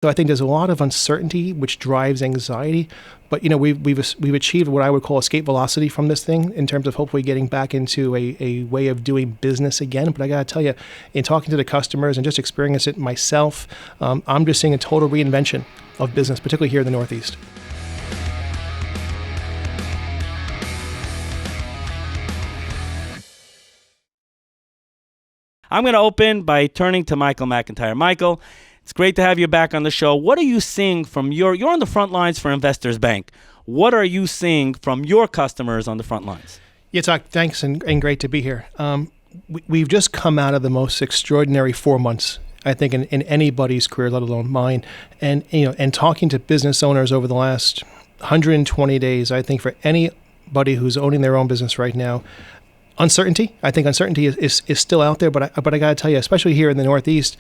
So I think there's a lot of uncertainty, which drives anxiety. But we've achieved what I would call escape velocity from this thing in terms of hopefully getting back into a way of doing business again. But I got to tell you, in talking to the customers and just experiencing it myself, I'm just seeing a total reinvention of business, particularly here in the Northeast. I'm going to open by turning to Michael MacIntyre. Michael, it's great to have you back on the show. What are you seeing from you're on the front lines for Investors Bank. What are you seeing from your customers on the front lines? Yitzchok, thanks and great to be here. We've just come out of the most extraordinary 4 months, I think, in anybody's career, let alone mine. And talking to business owners over the last 120 days, I think for anybody who's owning their own business right now, uncertainty. I think uncertainty is still out there, but I got to tell you, especially here in the Northeast,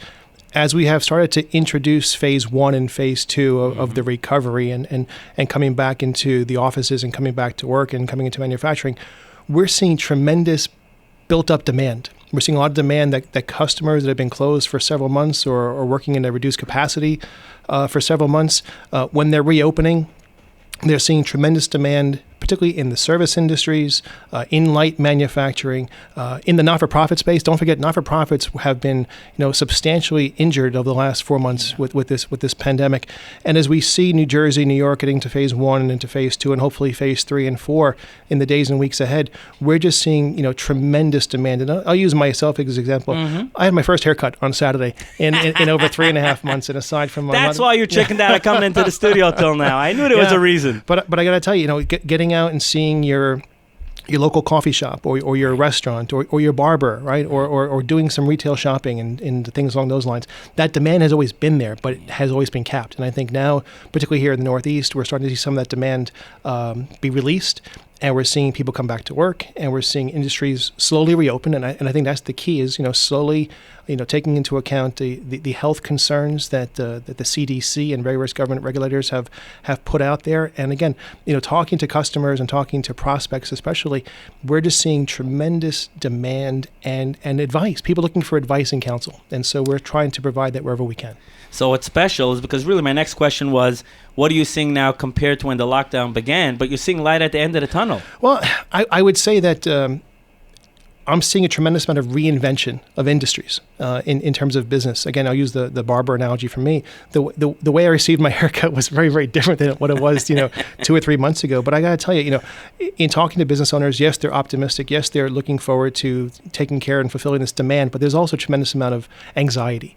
as we have started to introduce phase 1 and phase 2 of the recovery and coming back into the offices and coming back to work and coming into manufacturing, we're seeing tremendous built-up demand. We're seeing a lot of demand that customers that have been closed for several months or working in a reduced capacity for several months, when they're reopening, they're seeing tremendous demand, particularly in the service industries, in light manufacturing, in the not-for-profit space. Don't forget, not-for-profits have been, substantially injured over the last 4 months with this pandemic. And as we see New Jersey, New York getting to phase 1 and into phase 2, and hopefully phase 3 and 4 in the days and weeks ahead, we're just seeing, tremendous demand. And I'll use myself as an example. I had my first haircut on Saturday in over 3.5 months. And aside from that's why you're chickened out of coming into the studio till now. I knew there was a reason. But I got to tell you, getting out and seeing your local coffee shop or your restaurant or your barber, right? Or doing some retail shopping and things along those lines. That demand has always been there, but it has always been capped. And I think now, particularly here in the Northeast, we're starting to see some of that demand be released. And we're seeing people come back to work, and we're seeing industries slowly reopen. And I think that's the key is, slowly, taking into account the health concerns that the CDC and various government regulators have put out there. And again, talking to customers and talking to prospects especially, we're just seeing tremendous demand and advice, people looking for advice and counsel. And so we're trying to provide that wherever we can. So what's special is because really my next question was, what are you seeing now compared to when the lockdown began? But you're seeing light at the end of the tunnel. Well, I would say that I'm seeing a tremendous amount of reinvention of industries in terms of business. Again, I'll use the barber analogy for me. The way I received my haircut was very, very different than what it was, 2 or 3 months ago. But I got to tell you, in talking to business owners, yes, they're optimistic. Yes, they're looking forward to taking care and fulfilling this demand. But there's also a tremendous amount of anxiety.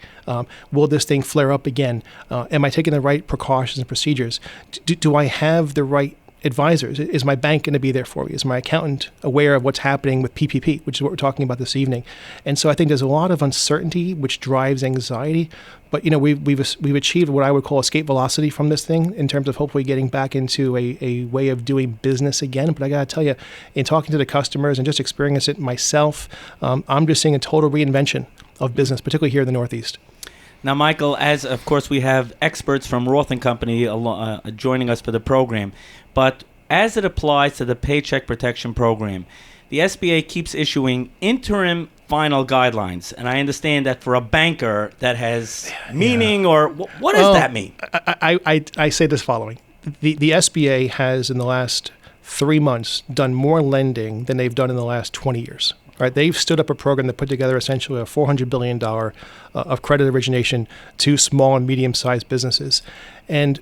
Will this thing flare up again? Am I taking the right precautions and procedures? Do I have the right advisors? Is my bank going to be there for me? Is my accountant aware of what's happening with PPP, which is what we're talking about this evening? And so I think there's a lot of uncertainty, which drives anxiety. But we've achieved what I would call escape velocity from this thing in terms of hopefully getting back into a way of doing business again. But I got to tell you, in talking to the customers and just experiencing it myself, I'm just seeing a total reinvention of business, particularly here in the Northeast. Now, Michael, as of course we have experts from Roth Company joining us for the program, but as it applies to the Paycheck Protection Program, the SBA keeps issuing interim final guidelines. And I understand that for a banker that has meaning, or what does that mean? I say this following. The SBA has in the last 3 months done more lending than they've done in the last 20 years. Right, they've stood up a program that put together essentially a $400 billion of credit origination to small and medium-sized businesses. And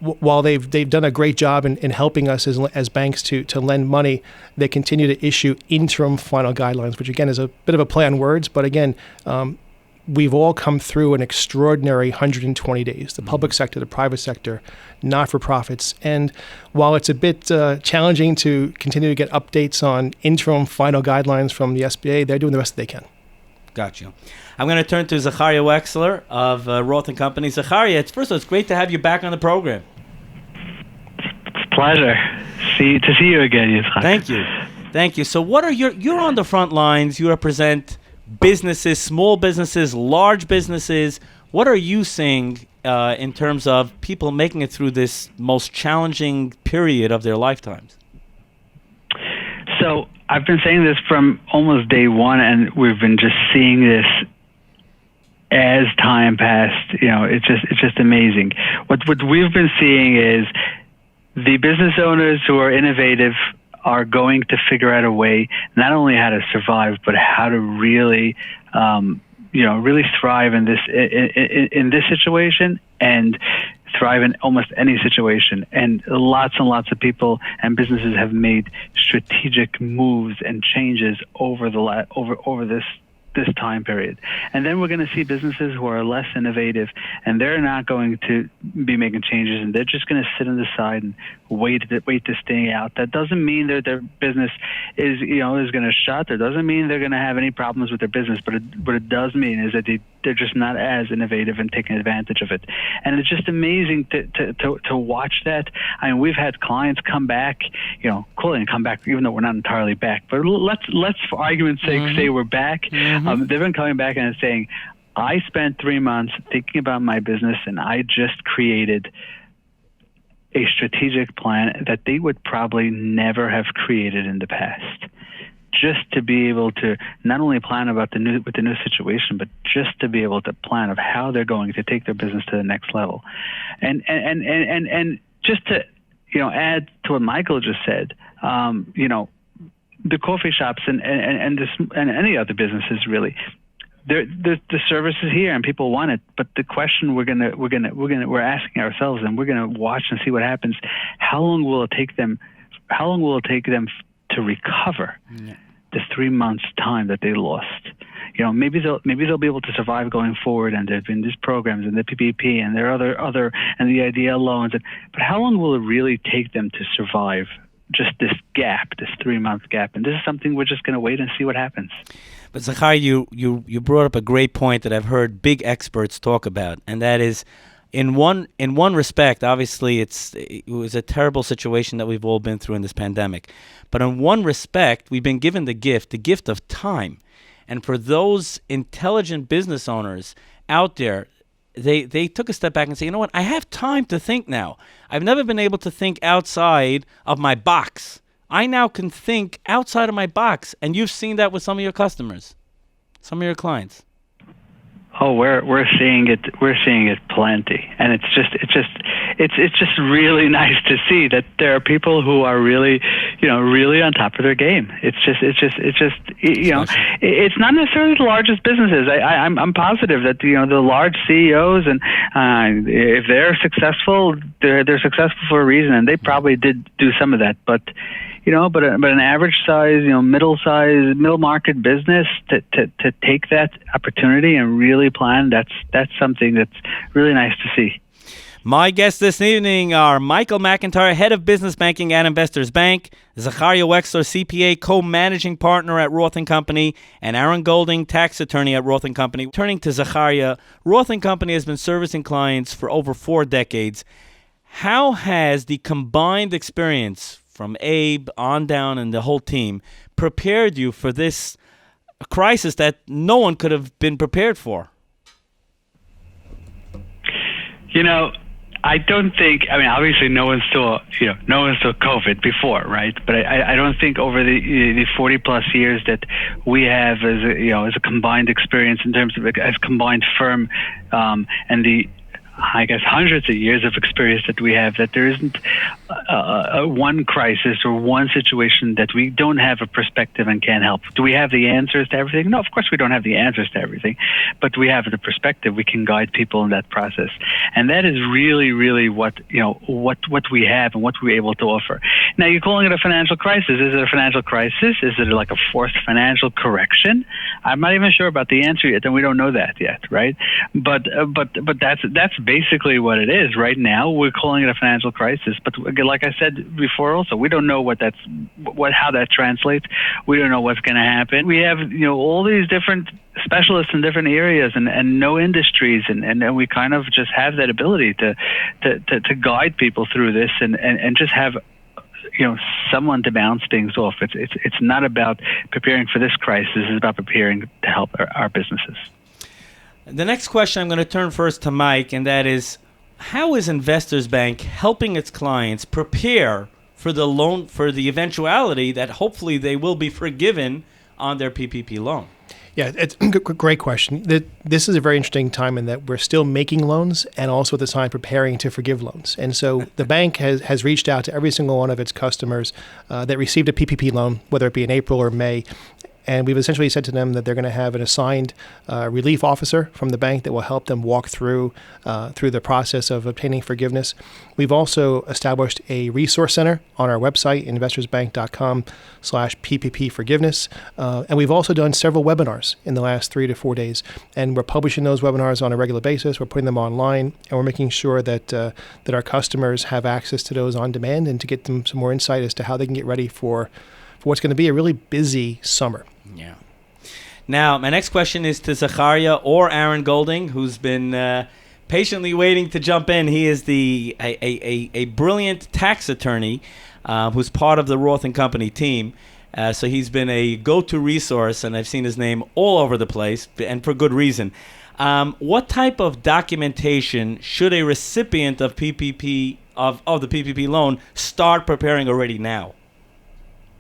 while they've done a great job in helping us as banks to lend money, they continue to issue interim final guidelines, which again is a bit of a play on words. But again, we've all come through an extraordinary 120 days, the public sector, the private sector, not-for-profits. And while it's a bit challenging to continue to get updates on interim final guidelines from the SBA, they're doing the best they can. Got you. I'm going to turn to Zacharia Waxler of Roth Company. Zacharia, first of all, it's great to have you back on the program. It's a pleasure to see you again, Yitzchok. Thank you. So what are you're on the front lines. You represent businesses, small businesses, large businesses. What are you seeing in terms of people making it through this most challenging period of their lifetimes? So I've been saying this from almost day one, and we've been just seeing this as time passed, it's just amazing. What we've been seeing is the business owners who are innovative are going to figure out a way not only how to survive, but how to really, really thrive in this situation and thrive in almost any situation. And lots of people and businesses have made strategic moves and changes over this time period. And then we're going to see businesses who are less innovative, and they're not going to be making changes, and they're just going to sit on the side and wait to stay out. That doesn't mean that their business is going to shut. That doesn't mean they're going to have any problems with their business, but what it does mean is that they're just not as innovative and taking advantage of it. And it's just amazing to watch that. I mean, we've had clients come back, come back, even though we're not entirely back. But let's for argument's sake say we're back. They've been coming back and saying, I spent 3 months thinking about my business, and I just created a strategic plan that they would probably never have created in the past. Just to be able to not only plan about the new situation, but just to be able to plan of how they're going to take their business to the next level, and just to add to what Michael just said, the coffee shops and any other businesses really, the service is here and people want it. But the question we're asking ourselves, and we're gonna watch and see what happens. How long will it take them to recover the 3 months time that they lost? Maybe they'll be able to survive going forward, and there've been these programs and the PPP and there are other and the IDL loans. But how long will it really take them to survive just this gap, this 3 month gap? And this is something we're just going to wait and see what happens. But Zacharia, you brought up a great point that I've heard big experts talk about, and that is, in one respect, obviously it was a terrible situation that we've all been through in this pandemic. But in one respect, we've been given the gift of time. And for those intelligent business owners out there, they took a step back and say, you know what, I have time to think now. I've never been able to think outside of my box. I now can think outside of my box. And you've seen that with some of your customers, some of your clients. Oh, we're seeing it. We're seeing it plenty, and it's just really nice to see that there are people who are really on top of their game. It's not necessarily the largest businesses. I'm positive that the large CEOs, and if they're successful, they're successful for a reason, and they probably did do some of that, but. But an average size, middle market business to take that opportunity and really plan, that's something that's really nice to see. My guests this evening are Michael MacIntyre, Head of Business Banking at Investors Bank, Zacharia Waxler, CPA, Co-Managing Partner at Roth & Company, and Ahron Golding, Tax Attorney at Roth & Company. Turning to Zacharia, Roth & Company has been servicing clients for over 4 decades. How has the combined experience from Abe on down and the whole team prepared you for this crisis that no one could have been prepared for? I don't think. I mean, obviously, no one saw COVID before, right? But I don't think over the 40+ years that we have as a combined experience in terms of as a combined firm, and the hundreds of years of experience that we have, that there isn't one crisis or one situation that we don't have a perspective and can't help. Do we have the answers to everything? No, of course we don't have the answers to everything, but we have the perspective. We can guide people in that process, and that is really, really what we have and what we're able to offer. Now, you're calling it a financial crisis. Is it a financial crisis? Is it like a forced financial correction? I'm not even sure about the answer yet, and we don't know that yet, right? But that's basically what it is right now. We're calling it a financial crisis, but like I said before, also we don't know how that translates. We don't know what's going to happen. We have all these different specialists in different areas and no industries, and we kind of just have that ability to guide people through this and just have someone to bounce things off. It's not about preparing for this crisis. It's about preparing to help our businesses. The next question, I'm going to turn first to Mike, and that is, how is Investors Bank helping its clients prepare for the loan, for the eventuality that hopefully they will be forgiven on their PPP loan? Yeah, it's a great question. This is a very interesting time in that we're still making loans and also at the time preparing to forgive loans. And so the bank has reached out to every single one of its customers that received a PPP loan, whether it be in April or May. And we've essentially said to them that they're going to have an assigned relief officer from the bank that will help them walk through the process of obtaining forgiveness. We've also established a resource center on our website, investorsbank.com/PPP forgiveness. And we've also done several webinars in the last 3 to 4 days. And we're publishing those webinars on a regular basis. We're putting them online, and we're making sure that our customers have access to those on demand and to get them some more insight as to how they can get ready for what's going to be a really busy summer. Yeah. Now, my next question is to Zacharia or Ahron Golding, who's been patiently waiting to jump in. He is a brilliant tax attorney who's part of the Roth & Company team. So he's been a go-to resource, and I've seen his name all over the place, and for good reason. What type of documentation should a recipient of PPP of the PPP loan start preparing already now?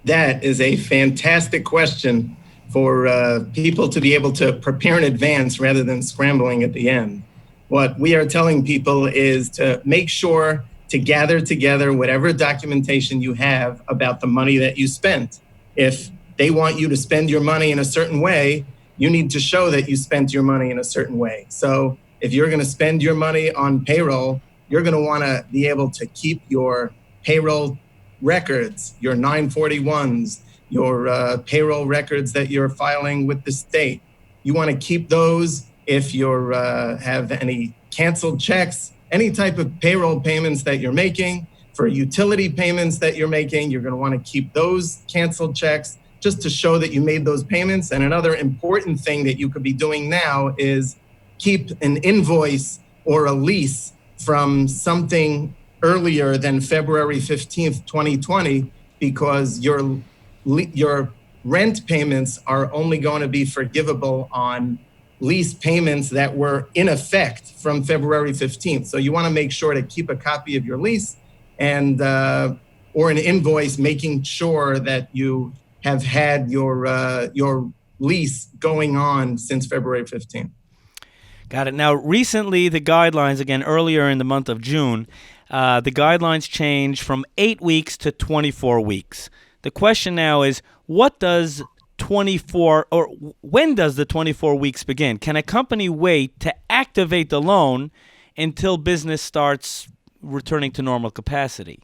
That is a fantastic question for people to be able to prepare in advance rather than scrambling at the end. What we are telling people is to make sure to gather together whatever documentation you have about the money that you spent. If they want you to spend your money in a certain way, you need to show that you spent your money in a certain way. So if you're going to spend your money on payroll, you're going to want to be able to keep your payroll records, your 941s, your payroll records that you're filing with the state. You want to keep those. If you have any canceled checks, any type of payroll payments that you're making, for utility payments that you're making, you're going to want to keep those canceled checks just to show that you made those payments. And another important thing that you could be doing now is keep an invoice or a lease from something earlier than February 15th, 2020, because your rent payments are only going to be forgivable on lease payments that were in effect from February 15th. So you want to make sure to keep a copy of your lease and or an invoice, making sure that you have had your lease going on since February 15th. Got it. Now, recently, the guidelines, again, earlier in the month of June, the guidelines changed from 8 weeks to 24 weeks. The question now is, what does 24, or when does the 24 weeks begin? Can a company wait to activate the loan until business starts returning to normal capacity?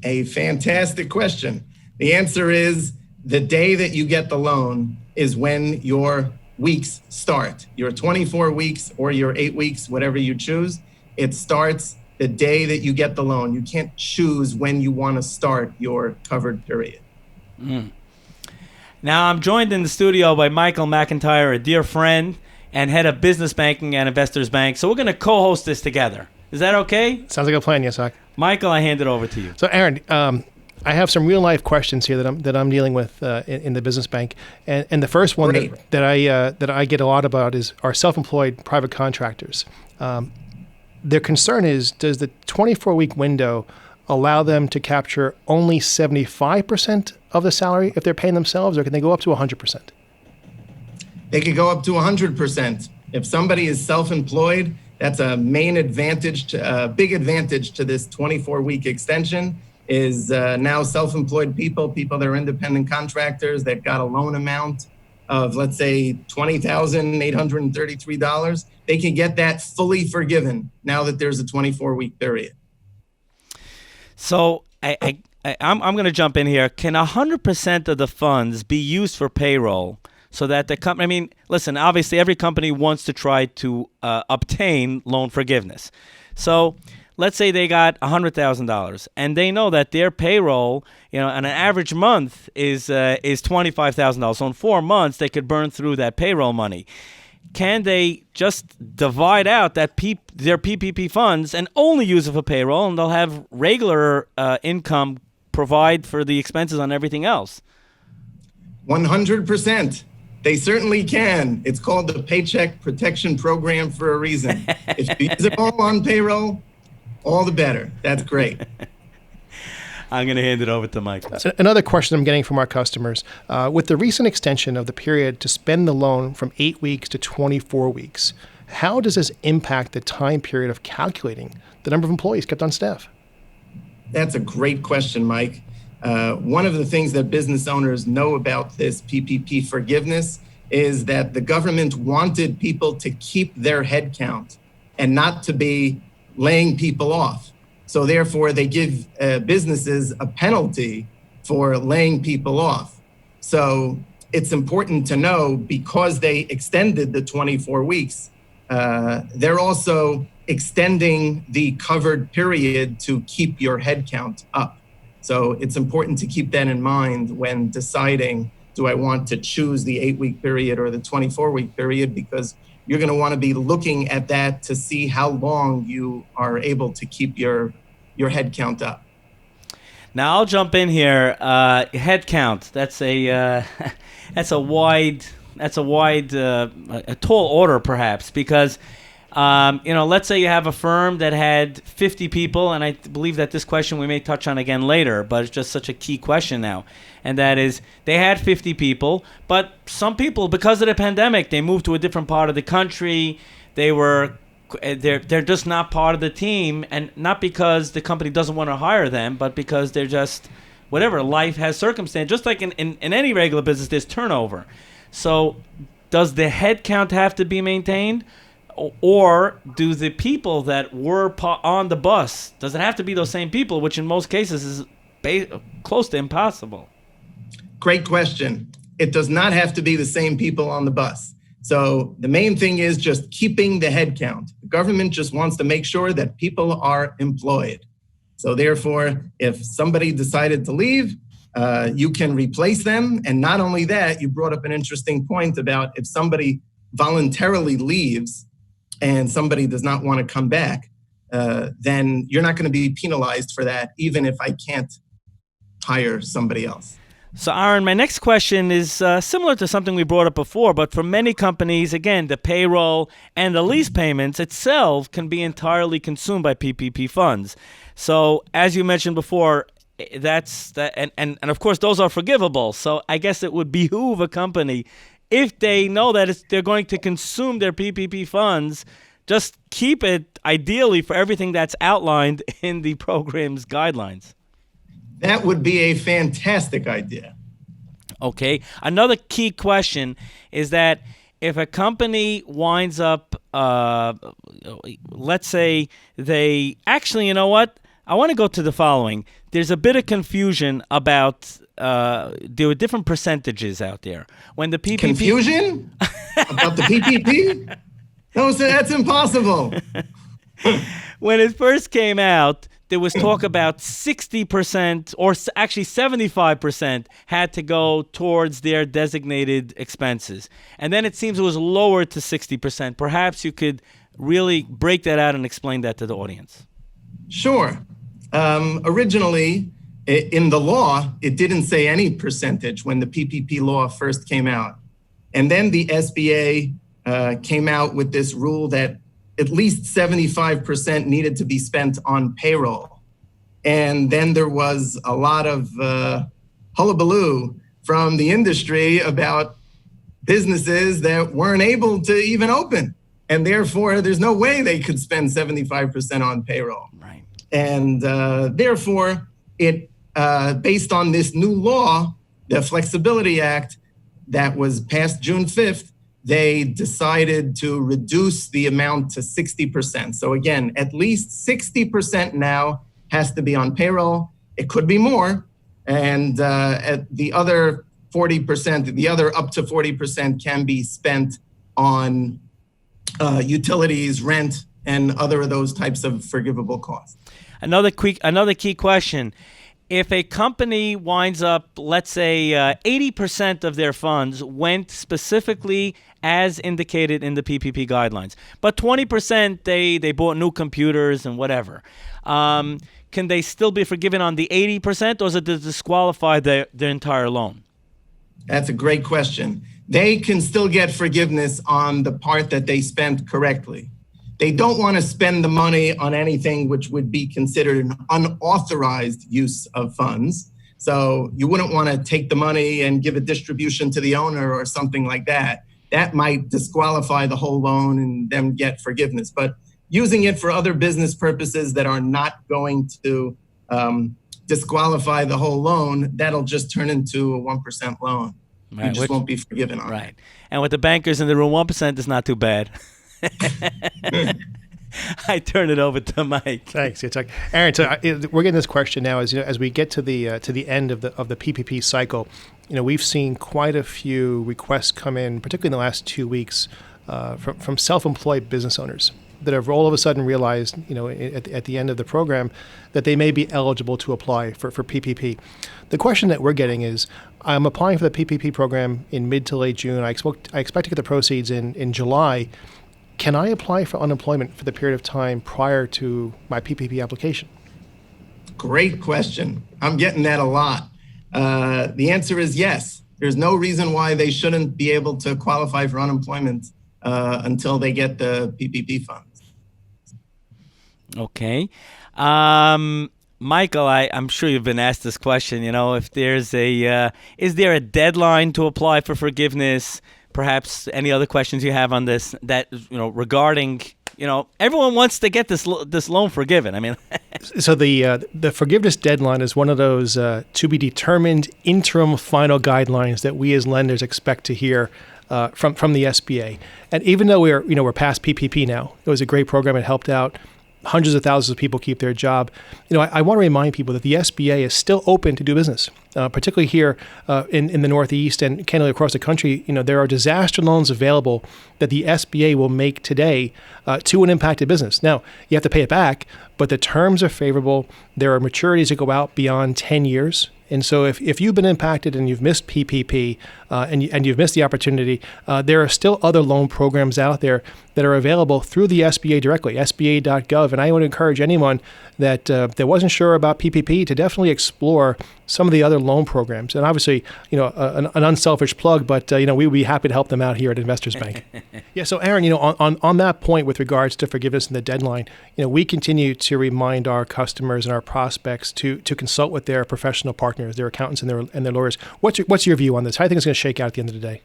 A fantastic question. The answer is the day that you get the loan is when your weeks start. Your 24 weeks or your 8 weeks, whatever you choose, it starts the day that you get the loan. You can't choose when you want to start your covered period. Now, I'm joined in the studio by Michael MacIntyre, a dear friend and head of business banking at Investors Bank. So we're going to co-host this together. Is that okay? Sounds like a plan, Yitzchok. Michael, I hand it over to you. So, Ahron, I have some real life questions here that I'm dealing with in the business bank, and the first one that I get a lot about is our self-employed private contractors. Their concern is, does the 24-week window allow them to capture only 75% of the salary if they're paying themselves, or can they go up to 100%? They could go up to 100%. If somebody is self-employed, that's a main advantage, big advantage to this 24-week extension is now self-employed people that are independent contractors that got a loan amount of, let's say, $20,833. They can get that fully forgiven now that there's a 24-week period. So I'm going to jump in here. Can 100% of the funds be used for payroll so that the company, I mean, listen, obviously every company wants to try to obtain loan forgiveness. So let's say they got $100,000 and they know that their payroll, on an average month is $25,000. So in 4 months, they could burn through that payroll money. Can they just divide out their PPP funds and only use it for payroll, and they'll have regular income provide for the expenses on everything else? 100%. They certainly can. It's called the Paycheck Protection Program for a reason. If you use it all on payroll, all the better. That's great. I'm going to hand it over to Michael. Another question I'm getting from our customers. With the recent extension of the period to spend the loan from 8 weeks to 24 weeks, how does this impact the time period of calculating the number of employees kept on staff? That's a great question, Mike. One of the things that business owners know about this PPP forgiveness is that the government wanted people to keep their head count and not to be laying people off. So therefore, they give businesses a penalty for laying people off. So it's important to know, because they extended the 24 weeks, they're also extending the covered period to keep your head count up. So it's important to keep that in mind when deciding, do I want to choose the 8-week period or the 24-week period? Because you're going to want to be looking at that to see how long you are able to keep your head count up. Now I'll jump in here. Head count. That's a tall order, perhaps, because let's say you have a firm that had 50 people, and I believe that this question we may touch on again later, but it's just such a key question now. And that is, they had 50 people, but some people, because of the pandemic, they moved to a different part of the country. They're just not part of the team, and not because the company doesn't want to hire them, but because they're just, whatever, life has circumstance. Just like in any regular business, there's turnover. So does the head count have to be maintained? Or do the people that were on the bus, does it have to be those same people, which in most cases is close to impossible? Great question. It does not have to be the same people on the bus. So the main thing is just keeping the head count. The government just wants to make sure that people are employed. So therefore, if somebody decided to leave, you can replace them. And not only that, you brought up an interesting point about if somebody voluntarily leaves and somebody does not want to come back, then you're not going to be penalized for that, even if I can't hire somebody else. So, Ahron, my next question is similar to something we brought up before, but for many companies, again, the payroll and the lease payments itself can be entirely consumed by PPP funds. So, as you mentioned before, and of course, those are forgivable. So, I guess it would behoove a company, if they know that they're going to consume their PPP funds, just keep it ideally for everything that's outlined in the program's guidelines. That would be a fantastic idea. Okay. Another key question is that if a company winds up, let's say they actually, you know what? I want to go to the following. There's a bit of confusion about there were different percentages out there. When the PPP... Confusion? About the PPP? No, so that's impossible. When it first came out, there was talk about 60% or actually 75% had to go towards their designated expenses. And then it seems it was lowered to 60%. Perhaps you could really break that out and explain that to the audience. Sure. Originally, in the law, it didn't say any percentage when the PPP law first came out. And then the SBA came out with this rule that at least 75% needed to be spent on payroll. And then there was a lot of hullabaloo from the industry about businesses that weren't able to even open. And therefore, there's no way they could spend 75% on payroll. Right. And therefore, it based on this new law, the Flexibility Act that was passed June 5th, they decided to reduce the amount to 60%. So again, at least 60% now has to be on payroll. It could be more. And at the other 40%, the other up to 40% can be spent on utilities, rent, and other of those types of forgivable costs. Another key question. If a company winds up, let's say 80% of their funds went specifically as indicated in the PPP guidelines, but 20% they bought new computers and whatever, can they still be forgiven on the 80%, or does it disqualify their entire loan? That's a great question. They can still get forgiveness on the part that they spent correctly. They don't want to spend the money on anything which would be considered an unauthorized use of funds. So you wouldn't want to take the money and give a distribution to the owner or something like that. That might disqualify the whole loan and them get forgiveness. But using it for other business purposes that are not going to disqualify the whole loan, that'll just turn into a 1% loan. Right, you just won't be forgiven on right. And with the bankers in the room, 1% is not too bad. I turn it over to Mike. Thanks, Yitzchok. Ahron, so we're getting this question now as we get to the end of the PPP cycle. We've seen quite a few requests come in, particularly in the last 2 weeks, from self-employed business owners that have all of a sudden realized, at the end of the program, that they may be eligible to apply for PPP. The question that we're getting is, I'm applying for the PPP program in mid to late June. I expect to get the proceeds in July. Can I apply for unemployment for the period of time prior to my PPP application? Great question. I'm getting that a lot. The answer is yes. There's no reason why they shouldn't be able to qualify for unemployment until they get the PPP funds. Okay. Michael, I'm sure you've been asked this question, if there's is there a deadline to apply for forgiveness? Perhaps any other questions you have on this that, regarding, everyone wants to get this loan forgiven. I mean, so the forgiveness deadline is one of those to be determined interim final guidelines that we as lenders expect to hear from the SBA. And even though we're past PPP now, it was a great program. It helped out hundreds of thousands of people keep their job. I want to remind people that the SBA is still open to do business, particularly here in the Northeast and candidly across the country. There are disaster loans available that the SBA will make today to an impacted business. Now, you have to pay it back, but the terms are favorable. There are maturities that go out beyond 10 years. And so if you've been impacted and you've missed PPP and you've missed the opportunity, there are still other loan programs out there that are available through the SBA directly, SBA.gov. And I would encourage anyone that wasn't sure about PPP to definitely explore some of the other loan programs. And obviously, an unselfish plug, but we would be happy to help them out here at Investors Bank. Yeah. So Ahron, on that point with regards to forgiveness and the deadline, we continue to remind our customers and our prospects to consult with their professional partners, their accountants and their lawyers. What's your view on this? How do you think it's going to shake out at the end of the day?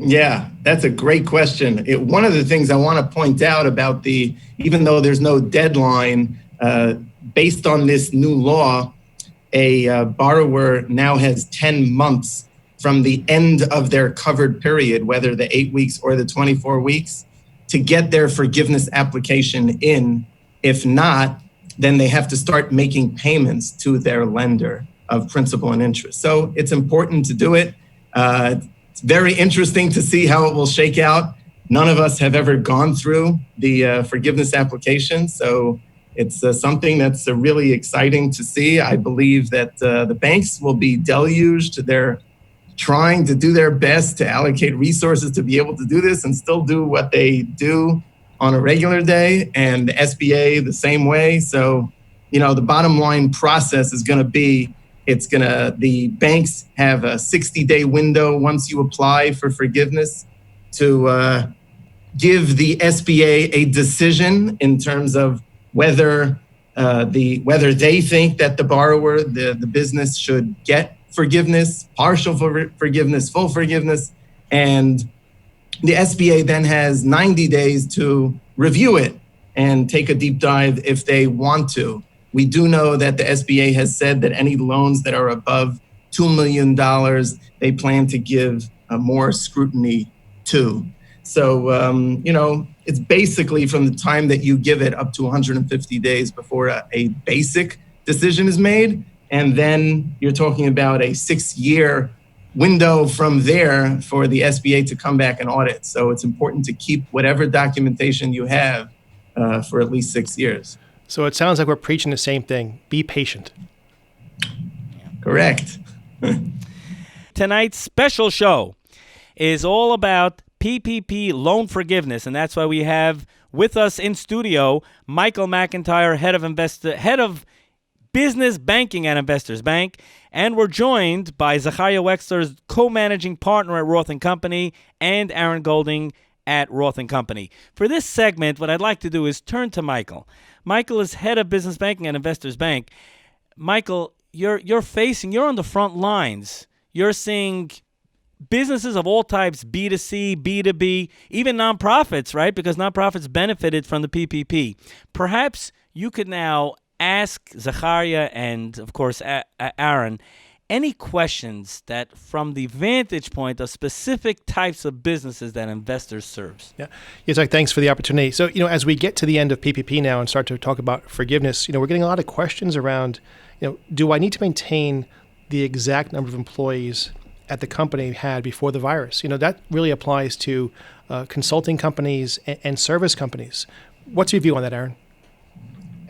Yeah, that's a great question. One of the things I want to point out about even though there's no deadline, based on this new law, a borrower now has 10 months from the end of their covered period, whether the 8 weeks or the 24 weeks, to get their forgiveness application in. If not, then they have to start making payments to their lender of principal and interest. So it's important to do it. It's very interesting to see how it will shake out. None of us have ever gone through the forgiveness application. So it's something that's really exciting to see. I believe that the banks will be deluged. They're trying to do their best to allocate resources to be able to do this and still do what they do on a regular day, and the SBA the same way. So, the bottom line process is going to be, the banks have a 60-day window once you apply for forgiveness to give the SBA a decision in terms of whether they think that the borrower, the business, should get forgiveness, partial forgiveness, full forgiveness, and the SBA then has 90 days to review it and take a deep dive if they want to. We do know that the SBA has said that any loans that are above $2 million, they plan to give more scrutiny to. So, it's basically from the time that you give it up to 150 days before a basic decision is made. And then you're talking about a 6-year window from there for the SBA to come back and audit. So it's important to keep whatever documentation you have for at least 6 years. So it sounds like we're preaching the same thing. Be patient. Correct. Tonight's special show is all about PPP loan forgiveness, and that's why we have with us in studio Michael MacIntyre, head of business banking at Investors Bank, and we're joined by Zacharia Waxler, co-managing partner at Roth & Company, and Ahron Golding, at Roth & Company. For this segment, what I'd like to do is turn to Michael. Michael is head of business banking at Investors Bank. Michael, you're on the front lines. You're seeing businesses of all types, B2C, B2B, even nonprofits, right? Because nonprofits benefited from the PPP. Perhaps you could now ask Zacharia and, of course, Ahron, any questions that from the vantage point of specific types of businesses that Investors serves. Yeah. Yitzchok, thanks for the opportunity. So, as we get to the end of PPP now and start to talk about forgiveness, we're getting a lot of questions around, do I need to maintain the exact number of employees at the company had before the virus? That really applies to consulting companies and service companies. What's your view on that, Ahron?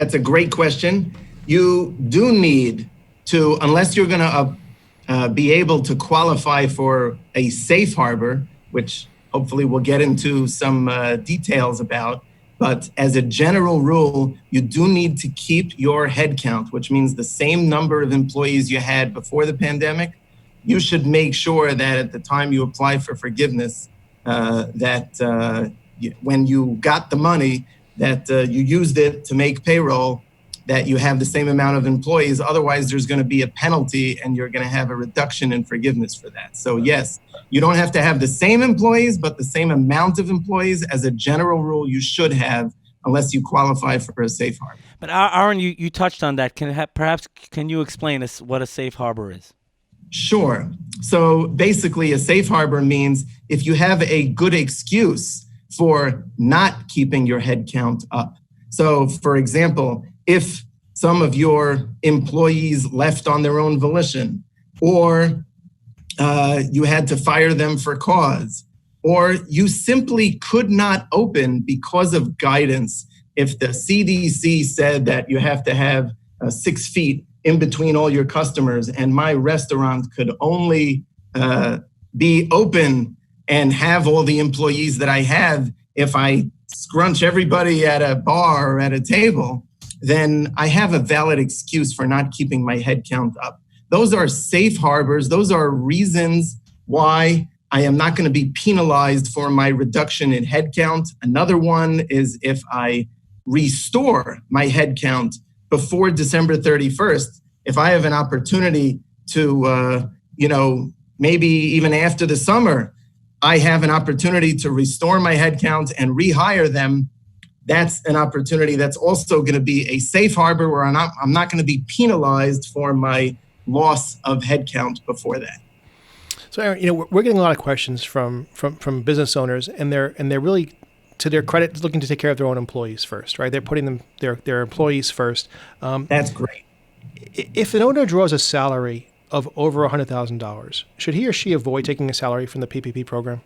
That's a great question. You do need to, unless you're going to be able to qualify for a safe harbor, which hopefully we'll get into some details about. But as a general rule, you do need to keep your headcount, which means the same number of employees you had before the pandemic. You should make sure that at the time you apply for forgiveness, that when you got the money, that you used it to make payroll, that you have the same amount of employees. Otherwise, there's going to be a penalty and you're going to have a reduction in forgiveness for that. So yes, you don't have to have the same employees, but the same amount of employees. As a general rule, you should have, unless you qualify for a safe harbor. But Ahron, you touched on that. Can you explain what a safe harbor is? Sure. So basically, a safe harbor means if you have a good excuse for not keeping your headcount up. So for example, if some of your employees left on their own volition, or you had to fire them for cause, or you simply could not open because of guidance. If the CDC said that you have to have 6 feet in between all your customers, and my restaurant could only be open and have all the employees that I have if I scrunch everybody at a bar or at a table, then I have a valid excuse for not keeping my headcount up. Those are safe harbors. Those are reasons why I am not going to be penalized for my reduction in headcount. Another one is if I restore my headcount before December 31st, if I have an opportunity to, maybe even after the summer, I have an opportunity to restore my headcount and rehire them. That's an opportunity that's also going to be a safe harbor where I'm not going to be penalized for my loss of headcount before that. So, Ahron, we're getting a lot of questions from business owners, and they're really, to their credit, looking to take care of their own employees first, right? They're putting their employees first. That's great. If an owner draws a salary of over $100,000, should he or she avoid taking a salary from the PPP program?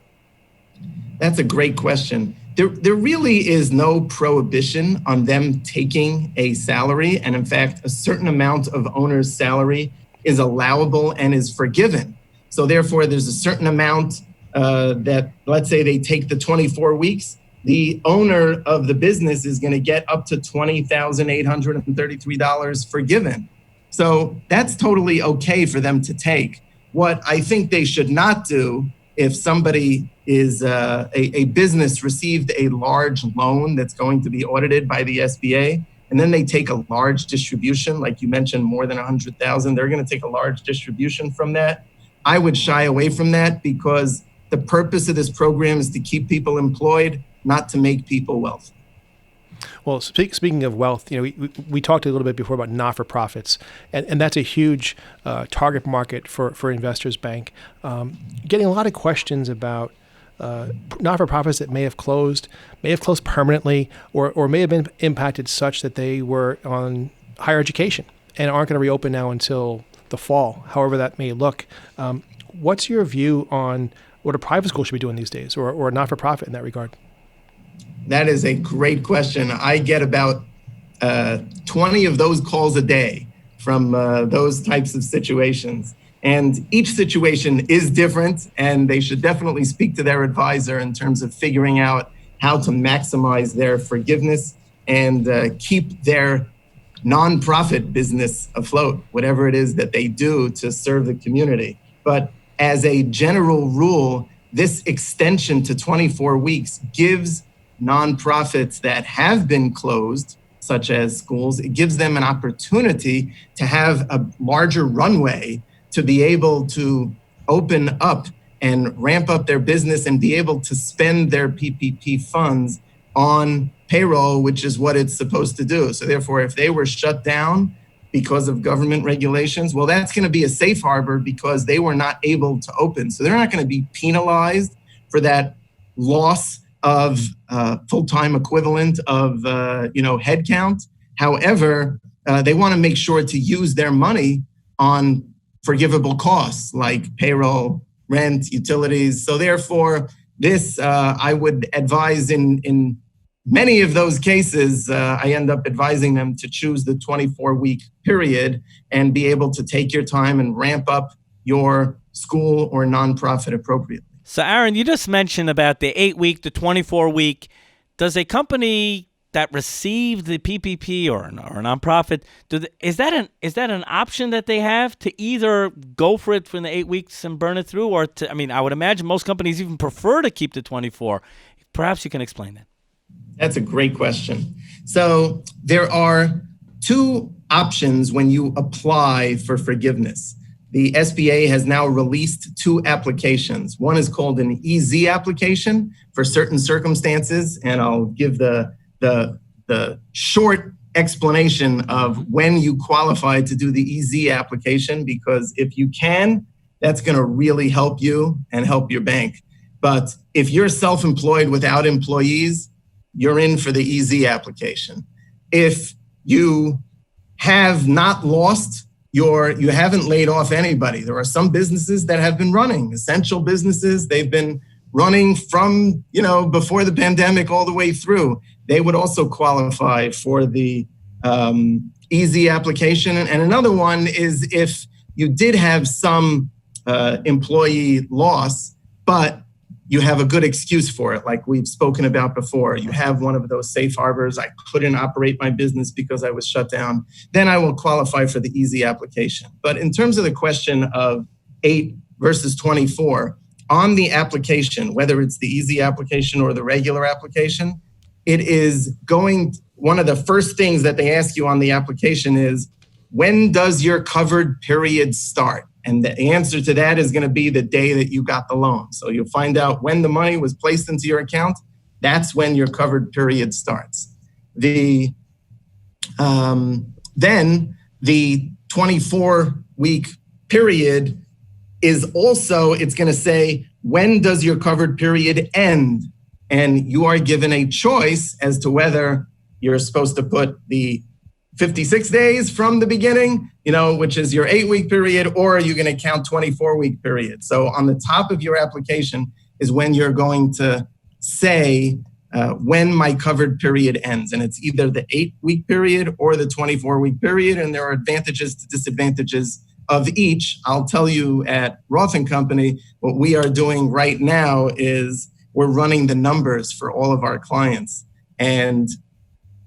That's a great question. There really is no prohibition on them taking a salary. And in fact, a certain amount of owner's salary is allowable and is forgiven. So therefore, there's a certain amount that, let's say they take the 24 weeks, the owner of the business is going to get up to $20,833 forgiven. So that's totally okay for them to take. What I think they should not do, if somebody is a business received a large loan that's going to be audited by the SBA, and then they take a large distribution, like you mentioned, more than 100,000, they're going to take a large distribution from that. I would shy away from that because the purpose of this program is to keep people employed, not to make people wealthy. Well, speaking of wealth, we talked a little bit before about not-for-profits, and that's a huge target market for Investors Bank. Getting a lot of questions about not-for-profits that may have closed permanently, or may have been impacted such that they were on higher education and aren't going to reopen now until the fall, however that may look. What's your view on what a private school should be doing these days, or a not-for-profit in that regard? That is a great question. I get about 20 of those calls a day from those types of situations. And each situation is different, and they should definitely speak to their advisor in terms of figuring out how to maximize their forgiveness and keep their nonprofit business afloat, whatever it is that they do to serve the community. But as a general rule, this extension to 24 weeks gives nonprofits that have been closed, such as schools, it gives them an opportunity to have a larger runway to be able to open up and ramp up their business and be able to spend their PPP funds on payroll, which is what it's supposed to do. So therefore, if they were shut down because of government regulations, well, that's going to be a safe harbor because they were not able to open. So they're not going to be penalized for that loss of full-time equivalent of headcount. However, they want to make sure to use their money on forgivable costs like payroll, rent, utilities. So therefore, this I would advise in many of those cases, I end up advising them to choose the 24-week period and be able to take your time and ramp up your school or nonprofit appropriately. So, Ahron, you just mentioned about the 8-week, the 24-week. Does a company that received the PPP or a nonprofit, is that an option that they have to either go for it for the 8 weeks and burn it through, or I would imagine most companies even prefer to keep the 24. Perhaps you can explain that. That's a great question. So there are two options when you apply for forgiveness. The SBA has now released two applications. One is called an EZ application for certain circumstances, and I'll give the short explanation of when you qualify to do the EZ application, because if you can, that's going to really help you and help your bank. But if you're self-employed without employees, you're in for the EZ application. If you have not lost you haven't laid off anybody. There are some businesses that have been running, essential businesses. They've been running from, before the pandemic all the way through. They would also qualify for the EZ application. And another one is if you did have some employee loss, but you have a good excuse for it, like we've spoken about before. You have one of those safe harbors. I couldn't operate my business because I was shut down. Then I will qualify for the EZ application. But in terms of the question of 8 versus 24, on the application, whether it's the EZ application or the regular application, it is one of the first things that they ask you on the application is, when does your covered period start? And the answer to that is going to be the day that you got the loan. So you'll find out when the money was placed into your account. That's when your covered period starts. Then the 24-week period is also, it's going to say, when does your covered period end? And you are given a choice as to whether you're supposed to put the 56 days from the beginning, which is your 8-week period, or are you going to count 24-week period? So on the top of your application is when you're going to say when my covered period ends. And it's either the 8-week period or the 24-week period. And there are advantages to disadvantages of each. I'll tell you at Roth & Company, what we are doing right now is we're running the numbers for all of our clients. And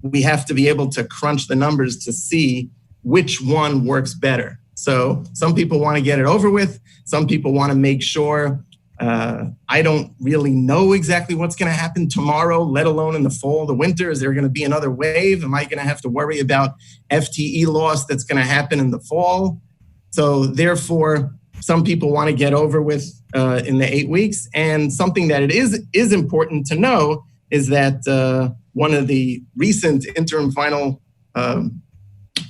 we have to be able to crunch the numbers to see which one works better. So some people want to get it over with. Some people want to make sure, I don't really know exactly what's going to happen tomorrow, let alone in the fall, the winter. Is there going to be another wave? Am I going to have to worry about FTE loss that's going to happen in the fall? So therefore, some people want to get over with in the 8 weeks. And something that it is important to know is that one of the recent interim final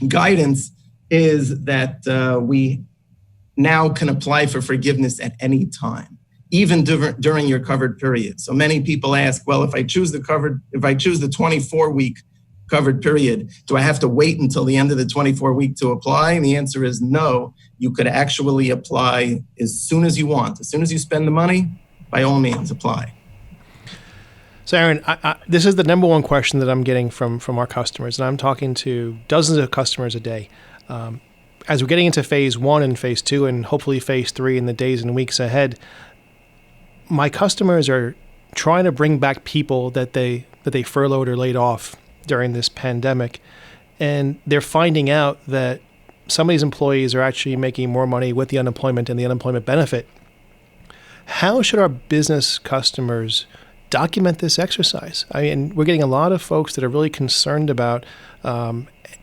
guidance is that we now can apply for forgiveness at any time, even during your covered period. So many people ask, well, if I choose the 24-week covered period, do I have to wait until the end of the 24-week to apply? And the answer is no. You could actually apply as soon as you want. As soon as you spend the money, by all means, apply. So, Ahron, this is the number one question that I'm getting from our customers, and I'm talking to dozens of customers a day. As we're getting into phase 1 and phase 2 and hopefully phase 3 in the days and weeks ahead, my customers are trying to bring back people that they furloughed or laid off during this pandemic, and they're finding out that some of these employees are actually making more money with the unemployment and the unemployment benefit How should our business customers document this exercise? I mean, we're getting a lot of folks that are really concerned about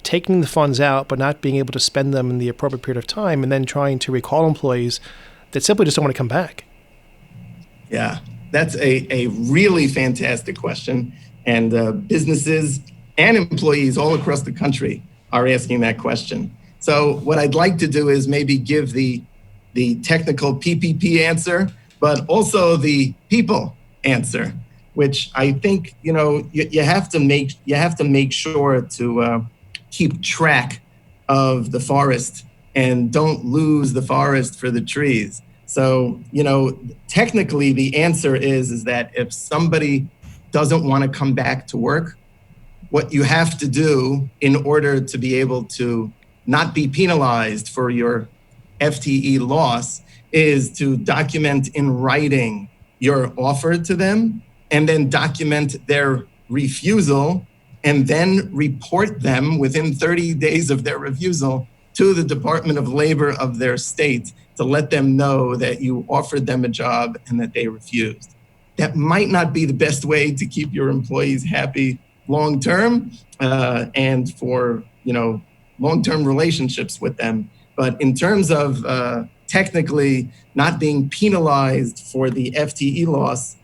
taking the funds out, but not being able to spend them in the appropriate period of time, and then trying to recall employees that simply just don't want to come back. Yeah, that's a really fantastic question. And businesses and employees all across the country are asking that question. So what I'd like to do is maybe give the technical PPP answer, but also the people answer, which I think, you have to make sure to keep track of the forest and don't lose the forest for the trees. So, technically the answer is that if somebody doesn't want to come back to work, what you have to do in order to be able to not be penalized for your FTE loss is to document in writing your offer to them, and then document their refusal, and then report them within 30 days of their refusal to the Department of Labor of their state to let them know that you offered them a job and that they refused. That might not be the best way to keep your employees happy long-term and for, long-term relationships with them. But in terms of technically not being penalized for the FTE loss,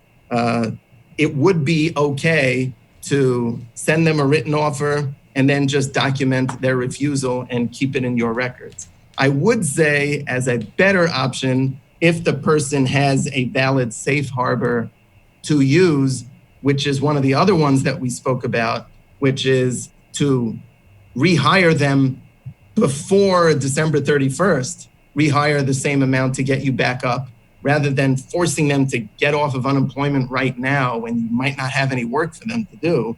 it would be okay to send them a written offer and then just document their refusal and keep it in your records. I would say, as a better option, if the person has a valid safe harbor to use, which is one of the other ones that we spoke about, which is to rehire them before December 31st, rehire the same amount to get you back up, rather than forcing them to get off of unemployment right now when you might not have any work for them to do,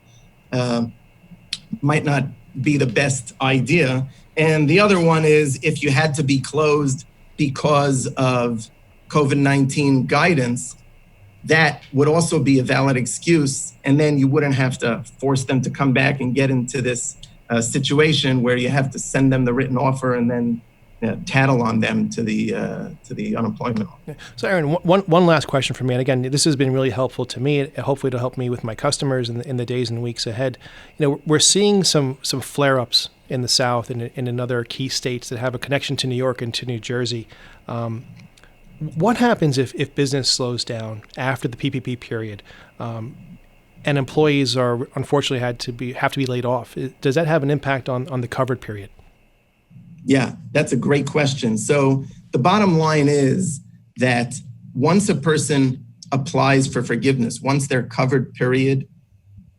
might not be the best idea. And the other one is if you had to be closed because of COVID-19 guidance, that would also be a valid excuse. And then you wouldn't have to force them to come back and get into this situation where you have to send them the written offer and then tattle on them to the unemployment. So, Ahron, one last question for me, and again, this has been really helpful to me. Hopefully, it'll help me with my customers in the days and weeks ahead. We're seeing some flare-ups in the South and in other key states that have a connection to New York and to New Jersey. What happens if business slows down after the PPP period, and employees are unfortunately have to be laid off? Does that have an impact on the covered period? Yeah, that's a great question. So the bottom line is that once a person applies for forgiveness, once their covered period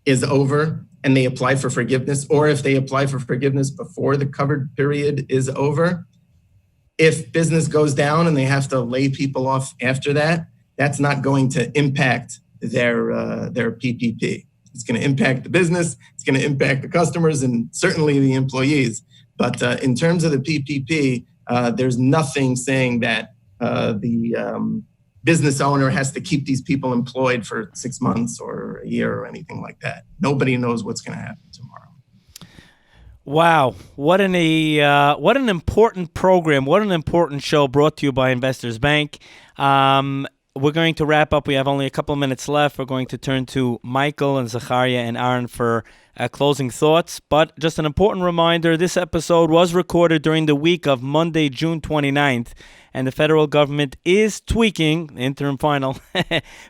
is over and they apply for forgiveness, or if they apply for forgiveness before the covered period is over, if business goes down and they have to lay people off after that, that's not going to impact their PPP. It's going to impact the business, it's going to impact the customers, and certainly the employees. But in terms of the PPP, there's nothing saying that the business owner has to keep these people employed for 6 months or a year or anything like that. Nobody knows what's going to happen tomorrow. Wow, what an important program, what an important show brought to you by Investors Bank. We're going to wrap up. We have only a couple of minutes left. We're going to turn to Michael and Zacharia and Ahron for closing thoughts. But just an important reminder, this episode was recorded during the week of Monday, June 29th, and the federal government is tweaking, interim final,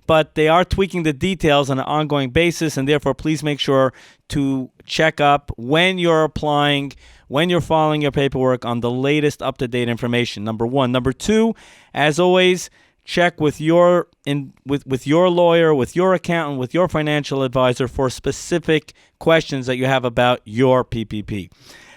but they are tweaking the details on an ongoing basis, and therefore please make sure to check up when you're applying, when you're filing your paperwork on the latest up-to-date information, number one. Number two, as always, check with your lawyer, with your accountant, with your financial advisor for specific questions that you have about your PPP.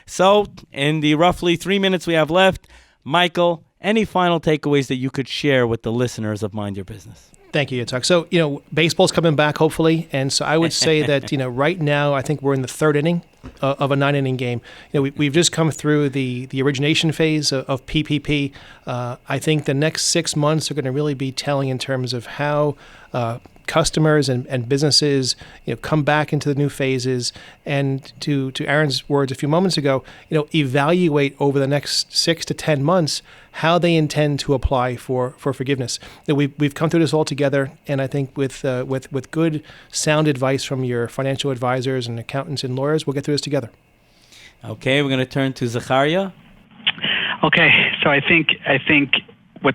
So, in the roughly 3 minutes we have left, Michael, any final takeaways that you could share with the listeners of Mind Your Business? Thank you, Yitzchok. So, baseball's coming back, hopefully. And so I would say that, right now, I think we're in the third inning of a 9-inning game. We've just come through the origination phase of PPP. I think the next 6 months are going to really be telling in terms of how customers and businesses, come back into the new phases, and to Ahron's words a few moments ago, evaluate over the next 6 to 10 months how they intend to apply for forgiveness. We've come through this all together, and I think with good, sound advice from your financial advisors and accountants and lawyers, we'll get through this together. Okay, we're going to turn to Zacharia. Okay, so I think what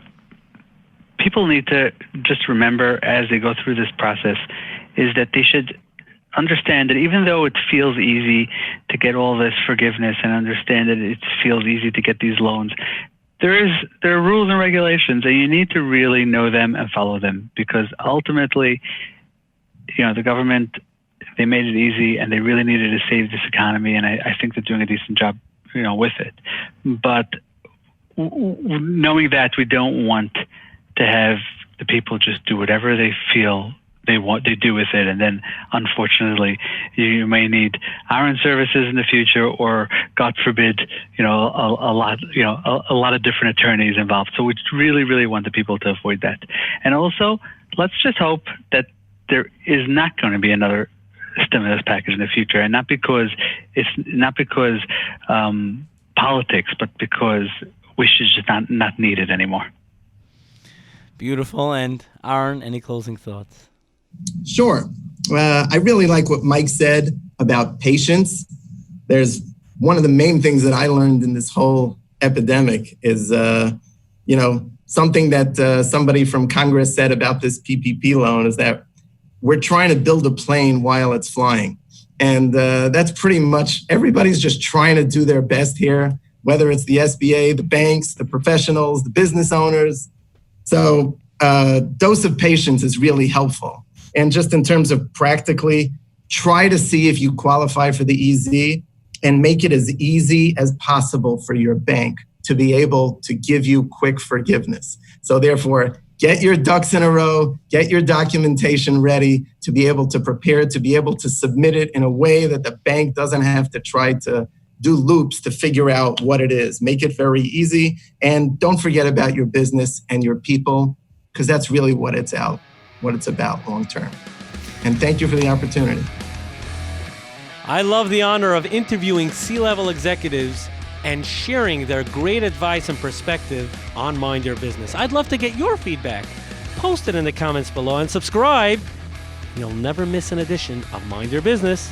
people need to just remember as they go through this process is that they should understand that even though it feels easy to get all this forgiveness and understand that it feels easy to get these loans, there are rules and regulations, and you need to really know them and follow them, because ultimately, the government, they made it easy and they really needed to save this economy, and I think they're doing a decent job, with it. But knowing that, we don't want to have the people just do whatever they feel they do with it, and then unfortunately you may need Ahron services in the future, or God forbid, a lot of different attorneys involved. So we really, really want the people to avoid that. And also, let's just hope that there is not going to be another stimulus package in the future, and not because politics, but because we should just not need it anymore. Beautiful. And Ahron, any closing thoughts? Sure. I really like what Mike said about patience. There's one of the main things that I learned in this whole epidemic is, something that somebody from Congress said about this PPP loan is that we're trying to build a plane while it's flying. And that's pretty much, everybody's just trying to do their best here, whether it's the SBA, the banks, the professionals, the business owners. So a dose of patience is really helpful. And just in terms of practically, try to see if you qualify for the EZ and make it as easy as possible for your bank to be able to give you quick forgiveness. So therefore, get your ducks in a row, get your documentation ready to be able to prepare, to be able to submit it in a way that the bank doesn't have to try to do loops to figure out what it is. Make it very easy. And don't forget about your business and your people, because that's really what it's about long term. And thank you for the opportunity. I love the honor of interviewing C-level executives and sharing their great advice and perspective on Mind Your Business. I'd love to get your feedback. Post it in the comments below and subscribe. You'll never miss an edition of Mind Your Business.